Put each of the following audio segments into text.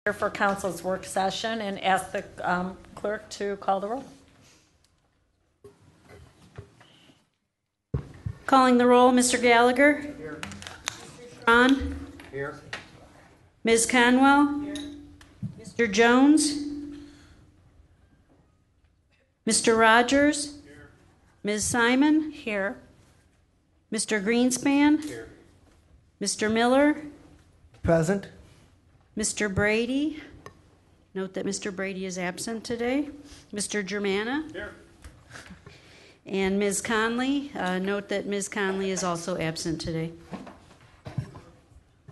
Here for council's work session and ask the clerk to call the roll. Calling the roll, Mr. Gallagher. Here. Mr. Strawn. Here. Ms. Conwell. Here. Mr. Jones. Mr. Rogers. Here. Ms. Simon. Here. Mr. Greenspan. Here. Mr. Miller. Present. Mr. Brady. Note that Mr. Brady is absent today. Mr. Germana. Here. And Ms. Conley. Note that Ms. Conley is also absent today.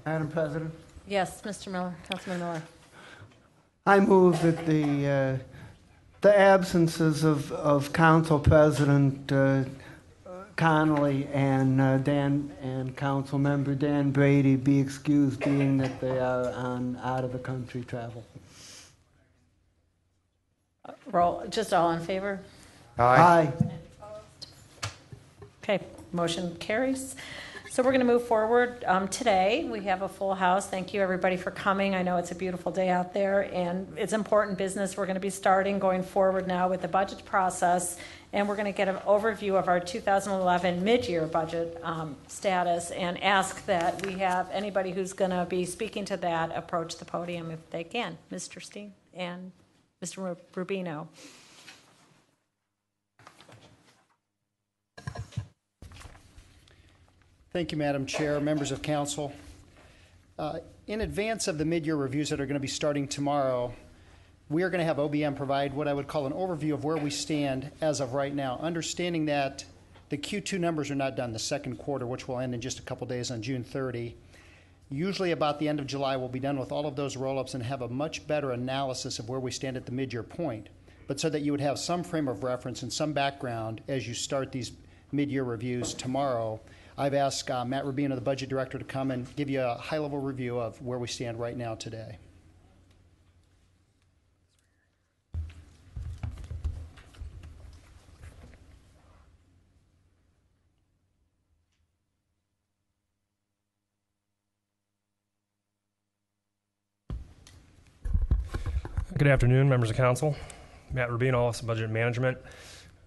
Madam President, Yes, Mr. Miller, Councilman Miller. I move that the absences of Council President Connolly and Council Member Dan Brady be excused, being that they are on out of the country travel. Roll, just all in favor? Aye. Okay, motion carries. So we're going to move forward today. We have a full house. Thank you, everybody, for coming. I know it's a beautiful day out there, and it's important business. We're going to be starting going forward now with the budget process, and we're going to get an overview of our 2011 mid-year budget status and ask that we have anybody who's going to be speaking to that approach the podium if they can. Mr. Steen and Mr. Rubino. Thank you, Madam Chair, members of council. In advance of the mid-year reviews that are going to be starting tomorrow, we are going to have OBM provide what I would call an overview of where we stand as of right now, understanding that the Q2 numbers are not done, the second quarter, which will end in just a couple days on June 30. Usually about the end of July, we'll be done with all of those roll-ups and have a much better analysis of where we stand at the mid-year point, but so that you would have some frame of reference and some background as you start these mid-year reviews tomorrow. I've asked Matt Rubino, the budget director, to come and give you a high-level review of where we stand right now today. Good afternoon, members of council. Matt Rubino, Office of Budget Management.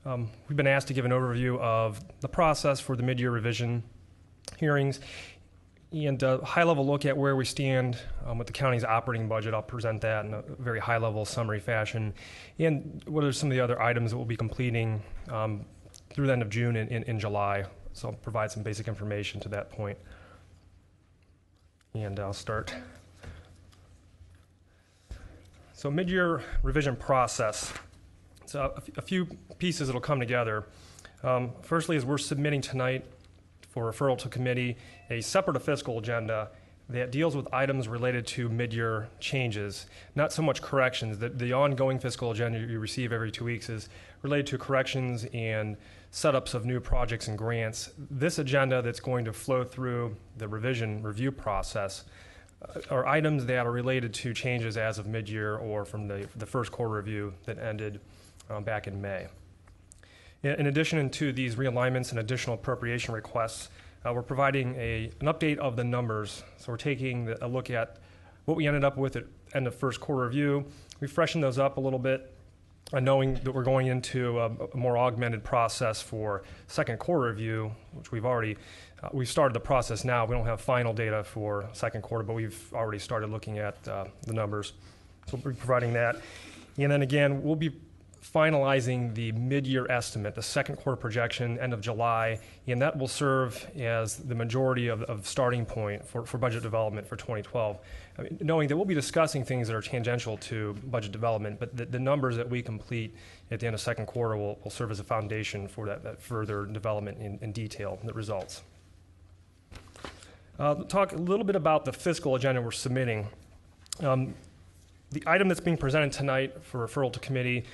We've been asked to give an overview of the process for the mid-year revision hearings and a high-level look at where we stand with the county's operating budget. I'll present that in a very high-level summary fashion, and what are some of the other items that we'll be completing through the end of June and in July. So I'll provide some basic information to that point. And I'll start. So mid-year revision process. So a few pieces that will come together. Firstly, is we're submitting tonight for referral to committee a separate fiscal agenda that deals with items related to mid-year changes, not so much corrections. The ongoing fiscal agenda you receive every 2 weeks is related to corrections and setups of new projects and grants. This agenda that's going to flow through the revision review process are items that are related to changes as of mid-year or from the first quarter review that ended back in May. In addition to these realignments and additional appropriation requests, we're providing an update of the numbers. So we're taking a look at what we ended up with at end of first quarter review. We freshened those up a little bit, knowing that we're going into a more augmented process for second quarter review, which we've started the process now. We don't have final data for second quarter, but we've already started looking at the numbers. So we'll be providing that. And then again, we'll be finalizing the mid-year estimate, the second quarter projection, end of July, and that will serve as the majority of starting point for budget development for 2012. I mean, knowing that we'll be discussing things that are tangential to budget development, but the numbers that we complete at the end of second quarter will serve as a foundation for that further development in detail, the results. Talk a little bit about the fiscal agenda we're submitting. The item that's being presented tonight for referral to committee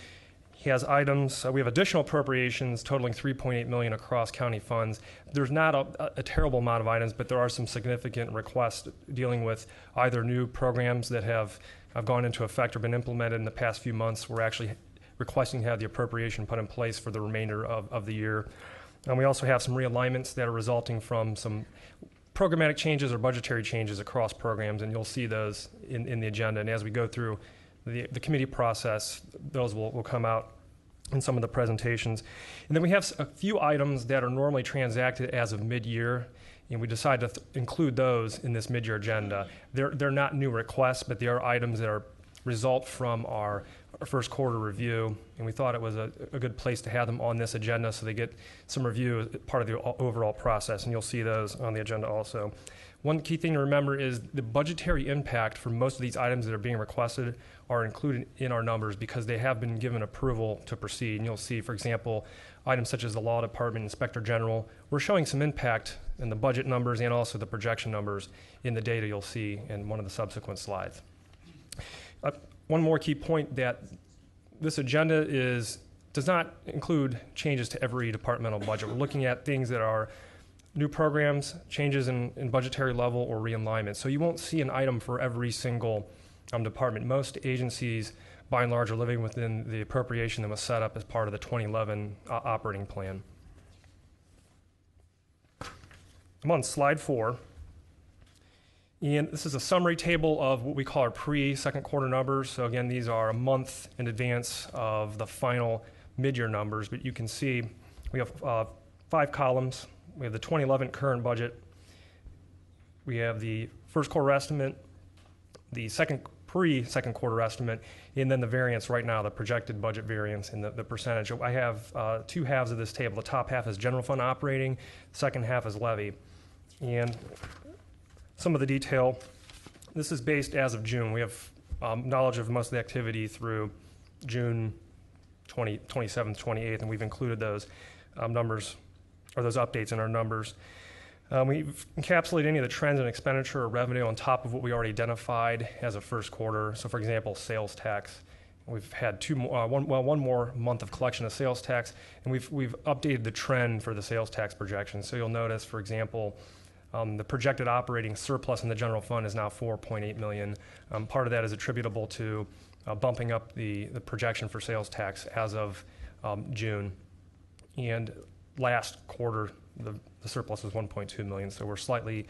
has items. We have additional appropriations totaling $3.8 million across county funds. There's not a terrible amount of items, but there are some significant requests dealing with either new programs that have gone into effect or been implemented in the past few months. We're actually requesting to have the appropriation put in place for the remainder of the year. And we also have some realignments that are resulting from some programmatic changes or budgetary changes across programs, and you'll see those in the agenda. And as we go through the committee process, those will come out in some of the presentations. And then we have a few items that are normally transacted as of mid-year, and we decided to include those in this mid-year agenda. They're not new requests, but they are items that are result from our first quarter review, and we thought it was a good place to have them on this agenda so they get some review as part of the overall process, and you'll see those on the agenda also. One key thing to remember is the budgetary impact for most of these items that are being requested are included in our numbers because they have been given approval to proceed. And you'll see, for example, items such as the Law Department, Inspector General, we're showing some impact in the budget numbers and also the projection numbers in the data you'll see in one of the subsequent slides. One more key point that this agenda does not include changes to every departmental budget. We're looking at things that are new programs, changes in budgetary level, or realignment. So you won't see an item for every single department. Most agencies, by and large, are living within the appropriation that was set up as part of the 2011 operating plan. I'm on slide 4. And this is a summary table of what we call our pre-second quarter numbers. So again, these are a month in advance of the final mid-year numbers. But you can see we have 5 columns. We have the 2011 current budget. We have the first quarter estimate, the pre-second quarter estimate, and then the variance right now, the projected budget variance and the percentage. I have 2 halves of this table. The top half is general fund operating, second half is levy. And some of the detail, this is based as of June. We have knowledge of most of the activity through June 27th, 28th, and we've included those numbers or those updates in our numbers. We've encapsulated any of the trends in expenditure or revenue on top of what we already identified as a first quarter. So for example, sales tax. We've had one more month of collection of sales tax, and we've updated the trend for the sales tax projections. So you'll notice, for example, the projected operating surplus in the general fund is now $4.8 million. Part of that is attributable to bumping up the projection for sales tax as of June. And last quarter, the surplus was $1.2 million, so we're slightly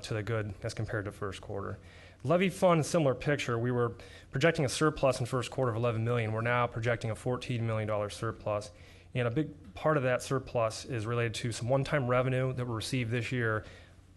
to the good as compared to first quarter. Levy fund, similar picture. We were projecting a surplus in first quarter of $11 million. We're now projecting a $14 million surplus. And a big part of that surplus is related to some one-time revenue that were received this year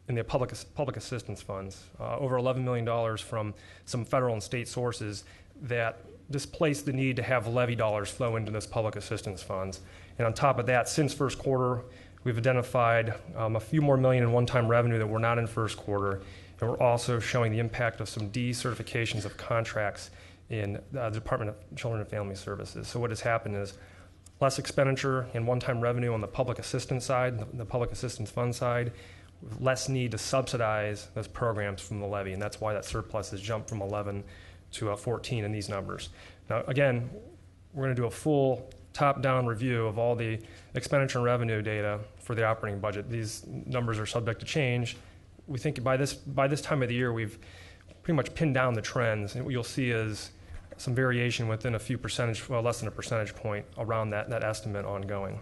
in the public assistance funds, over $11 million from some federal and state sources that displaced the need to have levy dollars flow into this public assistance funds. And on top of that, since first quarter, we've identified a few more million in one-time revenue that were not in first quarter, and we're also showing the impact of some decertifications of contracts in the Department of Children and Family Services. So what has happened is less expenditure and one-time revenue on the public assistance side, the public assistance fund side, less need to subsidize those programs from the levy, and that's why that surplus has jumped from 11 to 14 in these numbers. Now, again, we're going to do a full top-down review of all the expenditure and revenue data for the operating budget. These numbers are subject to change. We think by this time of the year, we've pretty much pinned down the trends, and what you'll see is some variation within a few less than a percentage point around that estimate ongoing.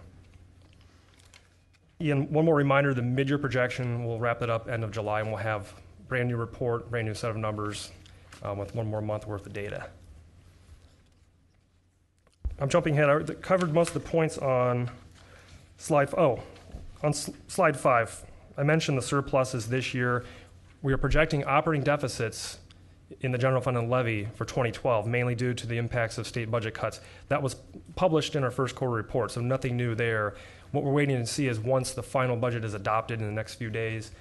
And one more reminder, the mid-year projection, we'll wrap it up end of July, and we'll have brand new report, brand new set of numbers with one more month worth of data. I'm jumping ahead. I covered most of the points on slide 5. I mentioned the surpluses this year. We are projecting operating deficits in the general fund and levy for 2012, mainly due to the impacts of state budget cuts. That was published in our first quarter report, so nothing new there. What we're waiting to see is once the final budget is adopted in the next few days,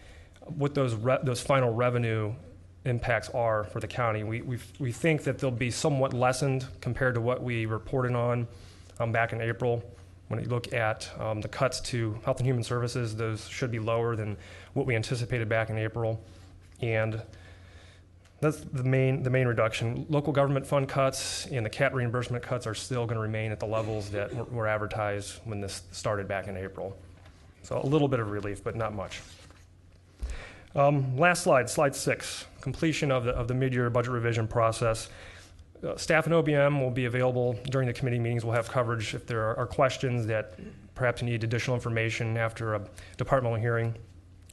what those final revenue impacts are for the county. We think that they'll be somewhat lessened compared to what we reported on back in April. When you look at the cuts to Health and Human Services, those should be lower than what we anticipated back in April. And that's the main reduction. Local government fund cuts and the CAT reimbursement cuts are still going to remain at the levels that were advertised when this started back in April. So a little bit of relief, but not much. Last slide 6, completion of the mid-year budget revision process. Staff and OBM will be available during the committee meetings. We'll have coverage if there are questions that perhaps need additional information after a departmental hearing.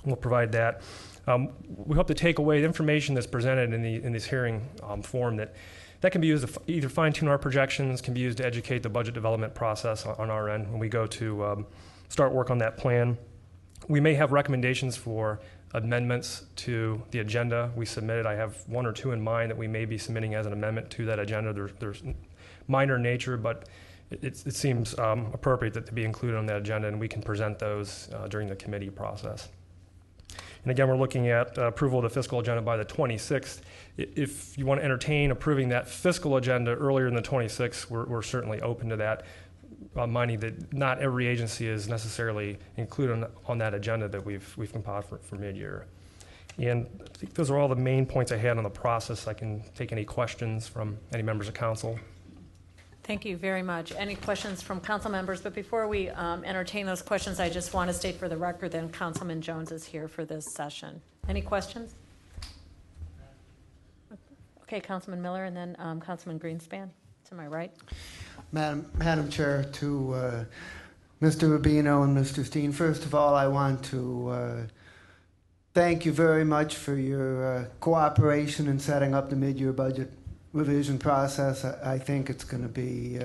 We'll provide that. We hope to take away the information that's presented in this hearing form that can be used to either fine-tune our projections, can be used to educate the budget development process on our end when we go to start work on that plan. We may have recommendations for amendments to the agenda we submitted. I have one or two in mind that we may be submitting as an amendment to that agenda. There's minor nature, but it seems appropriate that to be included on that agenda, and we can present those during the committee process. And again, we're looking at approval of the fiscal agenda by the 26th. If you want to entertain approving that fiscal agenda earlier than the 26th, we're certainly open to that, minding that not every agency is necessarily included on that agenda that we've compiled for mid-year. And I think those are all the main points I had on the process. I can take any questions from any members of council. Thank you very much. Any questions from council members? But before we entertain those questions, I just want to state for the record that Councilman Jones is here for this session. Any questions? Okay, Councilman Miller, and then Councilman Greenspan to my right. Madam Chair, to Mr. Rubino and Mr. Steen, first of all, I want to thank you very much for your cooperation in setting up the mid-year budget revision process. I think it's going to be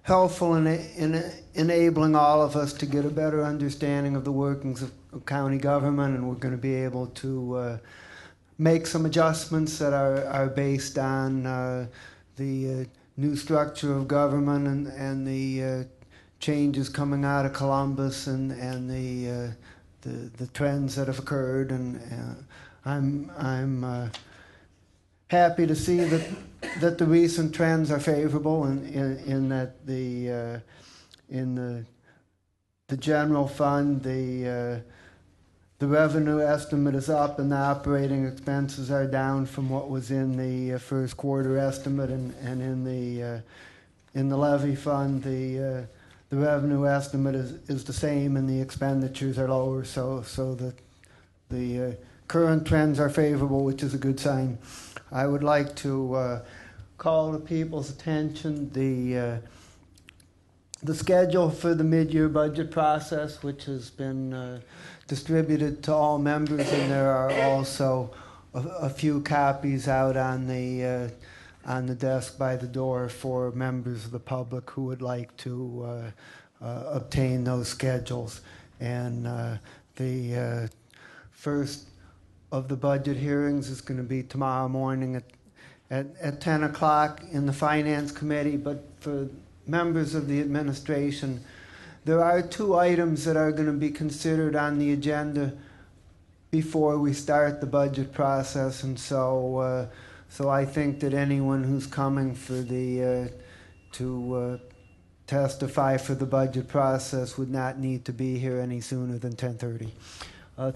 helpful in enabling all of us to get a better understanding of the workings of county government, and we're going to be able to make some adjustments that are based on the new structure of government and the changes coming out of Columbus and the trends that have occurred. And I'm happy to see that the recent trends are favorable in that in the general fund the revenue estimate is up and the operating expenses are down from what was in the first quarter estimate, and in the levy fund the revenue estimate is the same and the expenditures are lower, so that the current trends are favorable, which is a good sign. I would like to call the people's attention the schedule for the mid-year budget process, which has been distributed to all members, and there are also a few copies out on the desk by the door for members of the public who would like to obtain those schedules. And the first of the budget hearings is going to be tomorrow morning at 10 o'clock in the Finance Committee. But for members of the administration, there are two items that are going to be considered on the agenda before we start the budget process, and so I think that anyone who's coming for to testify for the budget process would not need to be here any sooner than 10:30.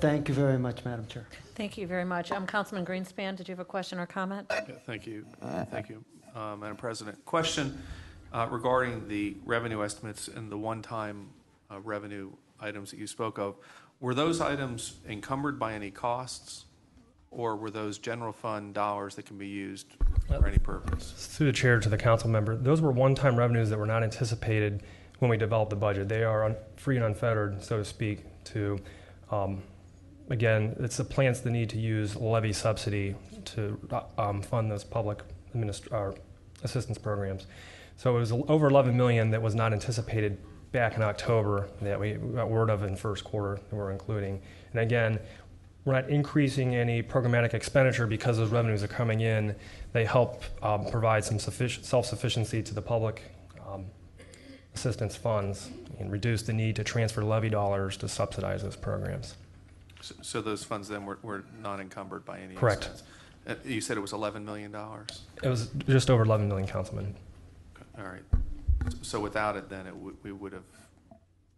Thank you very much, Madam Chair. Thank you very much. Councilman Greenspan, did you have a question or comment? Yeah, thank you, Madam President. Question regarding the revenue estimates and the one-time revenue items that you spoke of. Were those items encumbered by any costs, or were those general fund dollars that can be used for any purpose? Through the chair to the council member, those were one-time revenues that were not anticipated when we developed the budget. They are free and unfettered, so to speak, to again, it's the plans that need to use levy subsidy to fund those public assistance programs. So it was over $11 million that was not anticipated back in October that we got word of in first quarter that we're including. And again, we're not increasing any programmatic expenditure because those revenues are coming in. They help provide some self-sufficiency to the public assistance funds and reduce the need to transfer levy dollars to subsidize those programs. So those funds then were not encumbered by any Correct. expense? You said it was $11 million? It was just over 11 million, Councilman. All right. So without it, then we would have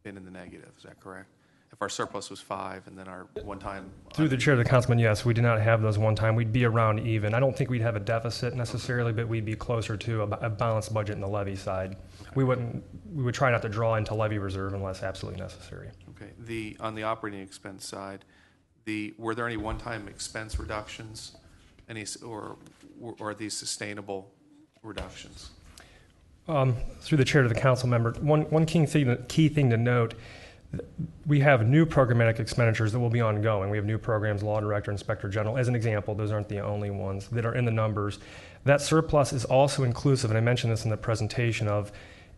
been in the negative. Is that correct? If our surplus was 5 and then our one-time... Through the chair of the councilman, yes, we did not have those one time. We'd be around even. I don't think we'd have a deficit necessarily, but we'd be closer to a balanced budget in the levy side. We would try not to draw into levy reserve unless absolutely necessary. Okay. On the operating expense side, were there any one-time expense reductions, or are these sustainable reductions? Through the chair to the council member, one key thing to note, We have new programmatic expenditures that will be ongoing. We have new programs, law director, inspector general, as an example. Those aren't the only ones that are in the numbers. That surplus is also inclusive, and I mentioned this in the presentation, of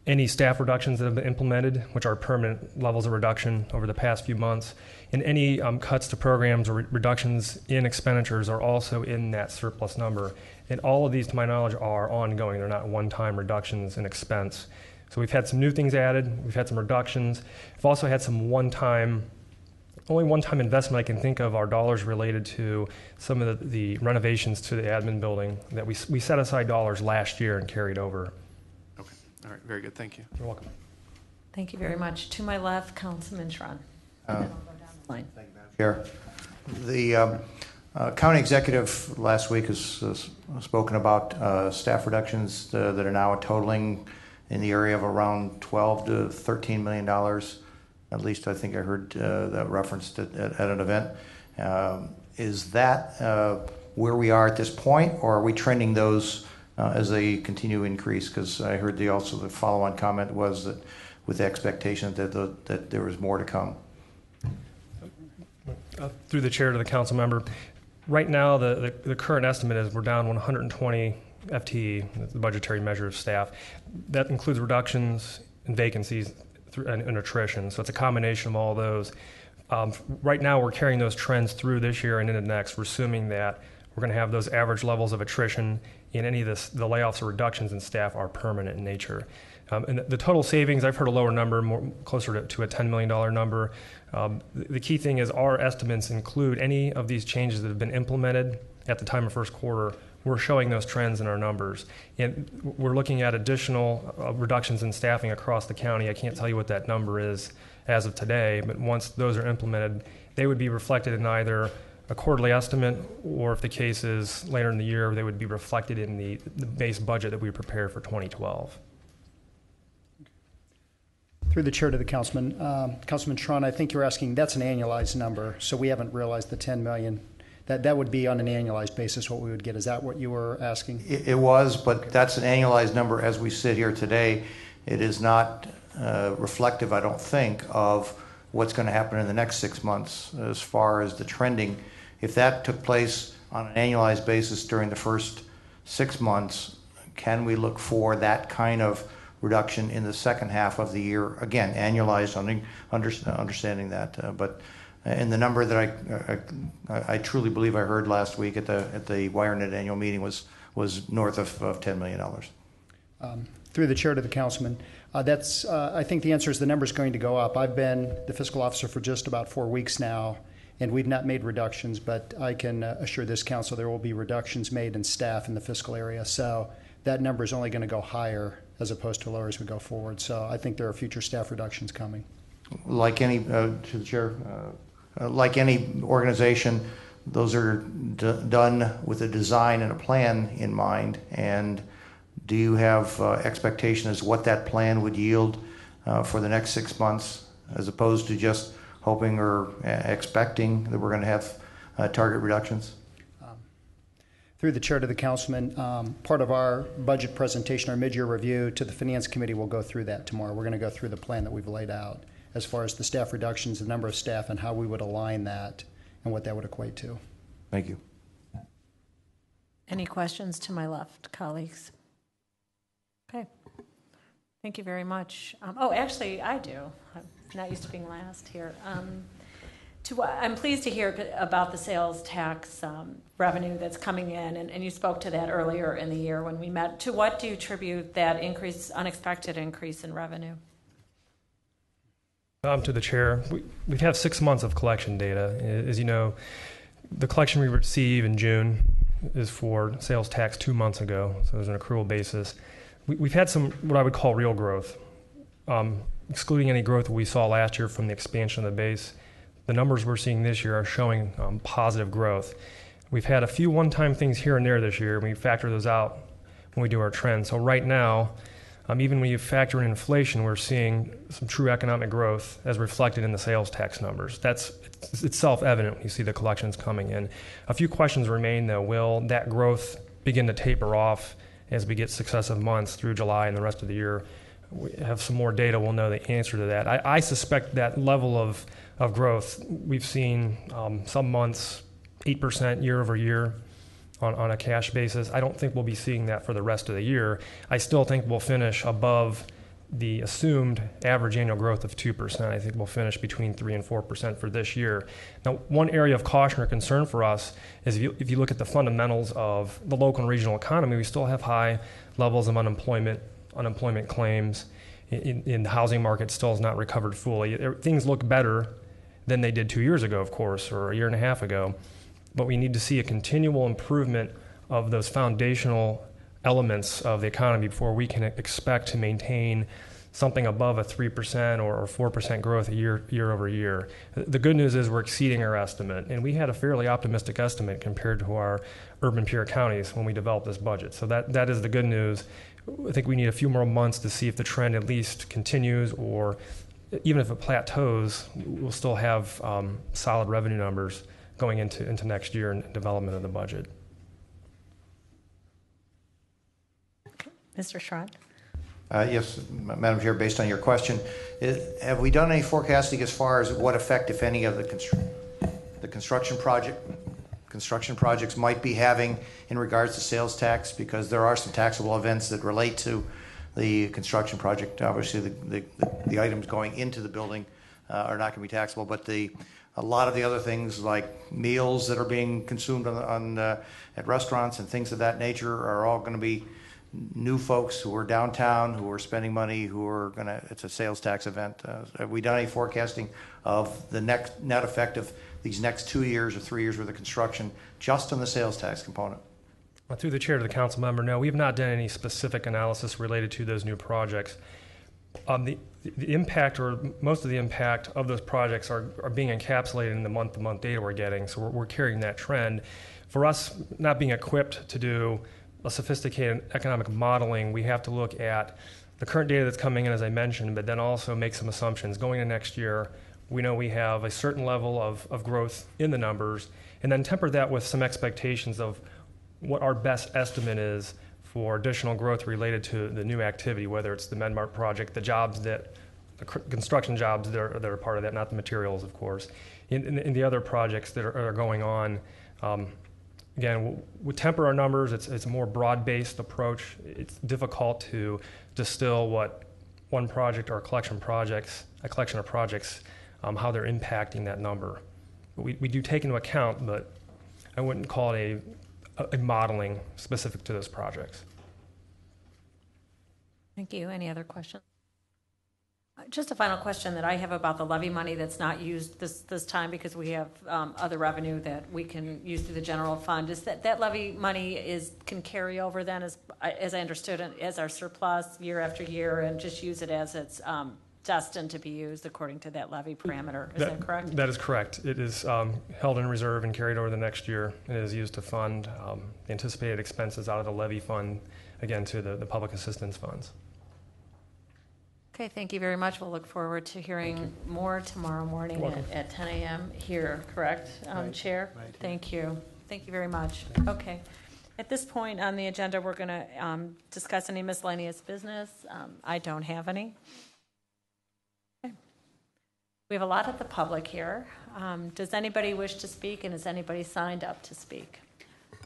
any staff reductions that have been implemented, which are permanent levels of reduction over the past few months, and any cuts to programs or reductions in expenditures are also in that surplus number. And all of these, to my knowledge, are ongoing. They're not one-time reductions in expense. So we've had some new things added. We've had some reductions. We've also had some only one-time investment I can think of are dollars related to some of the renovations to the admin building that we set aside dollars last year and carried over. Okay. All right. Very good. Thank you. You're welcome. Thank you very much. To my left, Councilman Schron. And then I'll go down the line. Thank you, Madam Chair. The county executive last week has spoken about staff reductions that are now totaling in the area of around $12 to $13 million. At least I think I heard that referenced at an event. Is that where we are at this point, or are we trending those as they continue to increase? Because I heard the follow-on comment was that with the expectation that there was more to come. Through the chair to the council member, right now the current estimate is we're down 120 FTE, the budgetary measure of staff. That includes reductions and vacancies and attrition. So it's a combination of all those. Right now we're carrying those trends through this year and into next. We're assuming that we're going to have those average levels of attrition, and any of the layoffs or reductions in staff are permanent in nature. And the total savings, I've heard a lower number, more closer to a $10 million number. The key thing is our estimates include any of these changes that have been implemented at the time of first quarter. We're showing those trends in our numbers. And we're looking at additional reductions in staffing across the county. I can't tell you what that number is as of today, but once those are implemented, they would be reflected in either a quarterly estimate, or if the case is later in the year, they would be reflected in the base budget that we prepare for 2012. Through the chair to the councilman, Councilman Schron, I think you're asking, that's an annualized number, so we haven't realized the $10 million. That would be on an annualized basis what we would get. Is that what you were asking? It was, but that's an annualized number as we sit here today. It is not reflective, I don't think, of what's going to happen in the next 6 months as far as the trending. If that took place on an annualized basis during the first 6 months, can we look for that kind of reduction in the second half of the year? Again, annualized, understanding that, but and the number that I truly believe I heard last week at the WireNet annual meeting was north of $10 million. Through the chair to the councilman, I think the answer is the number is going to go up. I've been the fiscal officer for just about 4 weeks now, and we've not made reductions, but I can assure this council there will be reductions made in staff in the fiscal area. So that number is only going to go higher as opposed to lower as we go forward. So I think there are future staff reductions coming. Like any, to the chair, like any organization, those are done with a design and a plan in mind. And do you have expectation as what that plan would yield for the next 6 months, as opposed to just hoping or expecting that we're going to have target reductions? Through the chair to the councilman, part of our budget presentation, our mid-year review to the finance committee, will go through that tomorrow. We're going to go through the plan that we've laid out as far as the staff reductions, the number of staff, and how we would align that and what that would equate to. Thank you. Any questions to my left, colleagues? Okay. Thank you very much. Actually, I do. I'm not used to being last here. I'm pleased to hear about the sales tax revenue that's coming in, and you spoke to that earlier in the year when we met. To what do you attribute that unexpected increase in revenue? To the chair, we have 6 months of collection data. As you know, the collection we receive in June is for sales tax 2 months ago, so there's an accrual basis. We've had some, what I would call real growth, excluding any growth that we saw last year from the expansion of the base. The numbers we're seeing this year are showing positive growth. We've had a few one-time things here and there this year, and we factor those out when we do our trends. So right now, even when you factor in inflation, we're seeing some true economic growth as reflected in the sales tax numbers. It's self-evident when you see the collections coming in. A few questions remain, though. Will that growth begin to taper off as we get successive months through July and the rest of the year? we have some more data, we'll know the answer to that. I suspect that level of growth, we've seen some months 8% year over year on a cash basis. I don't think we'll be seeing that for the rest of the year. I still think we'll finish above the assumed average annual growth of 2%. I think we'll finish between 3 and 4% for this year. Now, one area of caution or concern for us is if you look at the fundamentals of the local and regional economy, we still have high levels of unemployment claims. In the housing market still has not recovered fully. Things look better than they did 2 years ago, of course, or a year and a half ago. But we need to see a continual improvement of those foundational elements of the economy before we can expect to maintain something above a 3% or 4% growth year over year. The good news is we're exceeding our estimate, and we had a fairly optimistic estimate compared to our urban peer counties when we developed this budget. So that is the good news. I think we need a few more months to see if the trend at least continues, or even if it plateaus, we'll still have solid revenue numbers going into next year in development of the budget. Mr. Schrod? Yes, Madam Chair, based on your question, have we done any forecasting as far as what effect, if any, of the construction projects might be having in regards to sales tax? Because there are some taxable events that relate to the construction project. Obviously, the items going into the building are not going to be taxable, but a lot of the other things like meals that are being consumed at restaurants and things of that nature are all going to be new folks who are downtown, who are spending money, it's a sales tax event. Have we done any forecasting of the net effect of these next 2 years or 3 years worth of construction just on the sales tax component? Well, through the chair to the council member, no, we have not done any specific analysis related to those new projects. The impact, or most of the impact of those projects are being encapsulated in the month-to-month data we're getting, so we're carrying that trend. For us, not being equipped to do a sophisticated economic modeling, we have to look at the current data that's coming in, as I mentioned, but then also make some assumptions. Going into next year, we know we have a certain level of growth in the numbers, and then temper that with some expectations of what our best estimate is for additional growth related to the new activity, whether it's the MedMart project, the construction jobs that are part of that, not the materials, of course, in the other projects that are going on. Again, we temper our numbers. It's a more broad-based approach. It's difficult to distill what one project or a collection of projects, how they're impacting that number. We do take into account, but I wouldn't call it a modeling specific to those projects. Thank you. Any other questions? Just a final question that I have about the levy money that's not used this time because we have other revenue that we can use through the general fund. Is that levy money can carry over then, as I understood it, as our surplus year after year, and just use it as it's destined to be used according to that levy parameter? Is that correct? That is correct. It is held in reserve and carried over the next year, and it is used to fund the anticipated expenses out of the levy fund, again, to the public assistance funds. Okay, thank you very much. We'll look forward to hearing more tomorrow morning at 10 a.m. here, correct, Right. Chair? Right. Thank you. Thank you very much. Okay. At this point on the agenda, we're going to discuss any miscellaneous business. I don't have any. Okay. We have a lot of the public here. Does anybody wish to speak, and is anybody signed up to speak?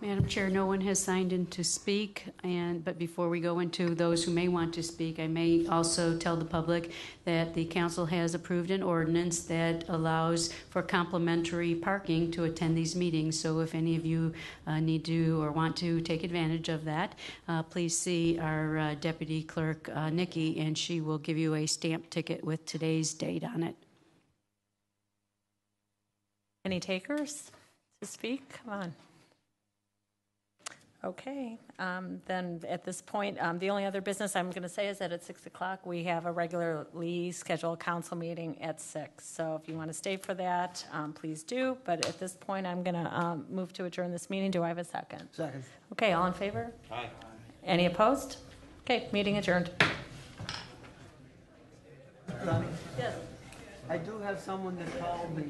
Madam Chair, no one has signed in to speak, but before we go into those who may want to speak, I may also tell the public that the council has approved an ordinance that allows for complimentary parking to attend these meetings. So if any of you need to or want to take advantage of that, please see our Deputy Clerk, Nikki, and she will give you a stamp ticket with today's date on it. Any takers to speak? Come on. Okay, then at this point, the only other business I'm going to say is that at 6 o'clock we have a regularly scheduled council meeting at 6. So if you want to stay for that, please do. But at this point, I'm going to move to adjourn this meeting. Do I have a second? Second. Okay, all in favor? Aye. Any opposed? Okay, meeting adjourned. Yes. I do have someone that called me.